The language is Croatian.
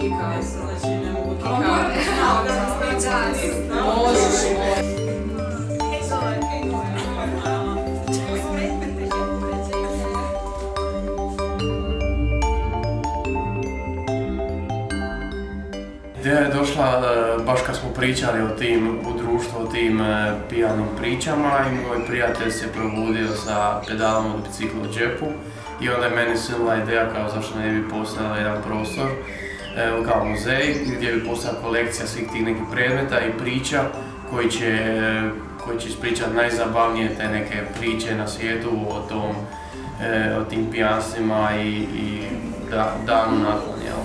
Kikao se, znači ne mogu kikao. Možeš. Ideja je došla baš kad smo pričali o tim, u društvu, o tim pijanim pričama i moj prijatelj se probudio sa pedalom od bicikla u džepu i onda je meni sunula ideja kao zašto ne bi postojala jedan prostor kao muzej gdje bi postojala kolekcija svih tih nekih predmeta i priča koji će ispričati najzabavnije te neke priče na svijetu o tim pijanstvima i danu nakon, jel?